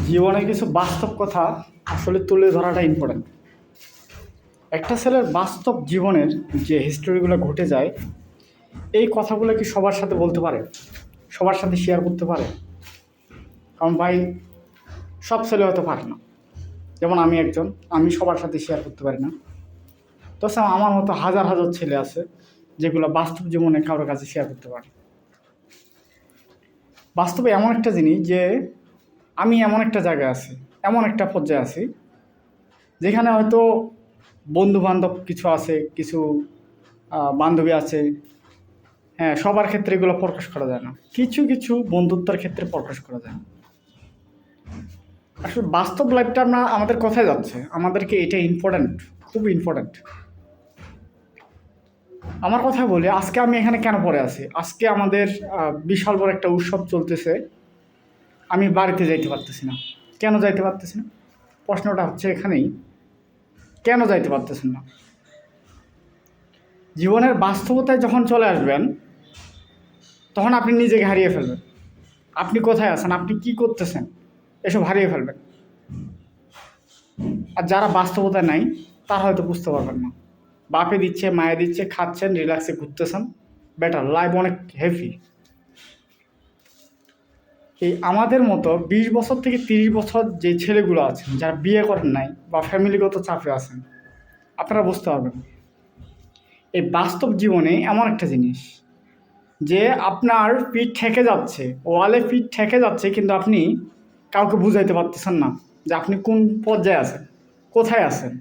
জীবনে কিছু বাস্তব কথা আসলে তুলে ধরাটা ইম্পর্ট্যান্ট। একটা ছেলের বাস্তব জীবনের যে হিস্টোরিগুলো ঘটে যায়, এই কথাগুলো কি সবার সাথে বলতে পারে, সবার সাথে শেয়ার করতে পারে? কারণ ভাই, সব ছেলে হয়তো পারে না। যেমন আমি একজন, আমি সবার সাথে শেয়ার করতে পারি না। তো আমার মতো হাজার হাজার ছেলে আছে যেগুলো বাস্তব জীবনে কারোর কাছে শেয়ার করতে পারে। বাস্তবে এমন একটা জিনিস যে আমি এমন একটা জায়গায় আছি, এমন একটা পর্যায়ে আছি যেখানে হয়তো বন্ধু বান্ধব কিছু আছে, কিছু বান্ধবী আছে। হ্যাঁ, সবার ক্ষেত্রে এগুলো প্রকাশ করা যায় না, কিছু কিছু বন্ধুত্বের ক্ষেত্রে প্রকাশ করা যায়। আসলে বাস্তব লাইফটা আমাদের কোথায় যাচ্ছে, আমাদেরকে এটা ইম্পর্ট্যান্ট, খুব ইম্পর্ট্যান্ট। আমার কথা বলি, আজকে আমি এখানে কেন পড়ে আছি? আজকে আমাদের বিশাল বড় একটা উৎসব চলতেছে, আমি বাড়িতে যাইতে পারতেছি না। কেন যাইতে পারতেছি না? প্রশ্নটা হচ্ছে এখানেই, কেন যাইতে পারতেছেন না? জীবনের বাস্তবতায় যখন চলে আসবেন, তখন আপনি নিজেকে হারিয়ে ফেলবেন। আপনি কোথায় আছেন, আপনি কি করতেছেন, এসব হারিয়ে ফেলবেন। আর যারা বাস্তবতায় নাই, তারা হয়তো বুঝতে পারবেন না। বাপে দিচ্ছে, মায়ে দিচ্ছে, খাচ্ছেন, রিল্যাক্সে ঘুরতেছেন, বেটার লাইফ অনেক হেভি। এই আমাদের মতো 20 বছর থেকে 30 বছর যে ছেলেগুলো আছেন, যারা বিয়ে করেন নাই বা ফ্যামিলিগত চাপে আছেন, আপনারা বুঝতে পারবেন এই বাস্তব জীবনে এমন একটা জিনিস যে আপনার পিঠ ঠেকে যাচ্ছে, ওয়ালে পিঠ ঠেকে যাচ্ছে, কিন্তু আপনি কাউকে বুঝাইতে পারতেছেন না যে আপনি কোন পর্যায়ে আছেন, কোথায় আছেন।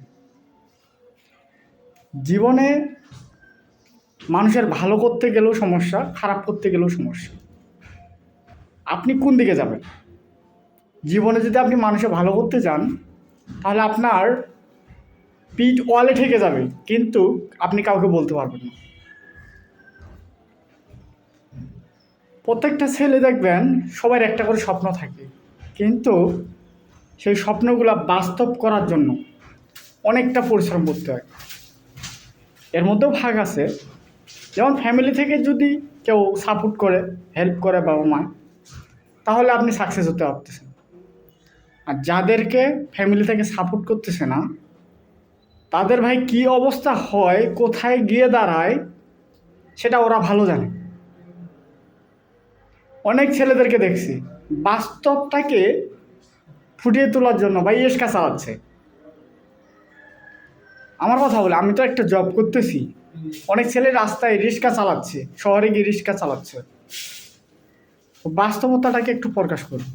জীবনে মানুষের ভালো করতে গেলেও সমস্যা, খারাপ করতে গেলেও সমস্যা। আপনি কোন দিকে যাবেন? জীবনে যদি আপনি মানুষের ভালো করতে যান, তাহলে আপনার পিঠ ওয়ালে ঠেকে যাবে, কিন্তু আপনি কাউকে বলতে পারবেন না। প্রত্যেকটা ছেলে দেখবেন সবার একটা করে স্বপ্ন থাকে, কিন্তু সেই স্বপ্নগুলো বাস্তব করার জন্য অনেকটা পরিশ্রম করতে হয়। এর মধ্যেও ভাগ আছে, যেমন ফ্যামিলি থেকে যদি কেউ সাপোর্ট করে, হেল্প করে বাবা মা, তাহলে আপনি সাকসেস হতে পারতেছেন। আর যাদেরকে ফ্যামিলি থেকে সাপোর্ট করতেছে না, তাদের ভাই কি অবস্থা হয়, কোথায় গিয়ে দাঁড়ায়, সেটা ওরা ভালো জানে। অনেক ছেলেদেরকে দেখছি বাস্তবটাকে ফুটিয়ে তোলার জন্য ভাই এসকা চালাচ্ছে। আমার কথা বলে, আমি তো একটা জব করতেছি, অনেক ছেলে রাস্তায় রিক্সা চালাচ্ছে, শহরে গিয়ে রিক্সা চালাচ্ছে। বাস্তবতাটাকে একটু প্রকাশ করুন।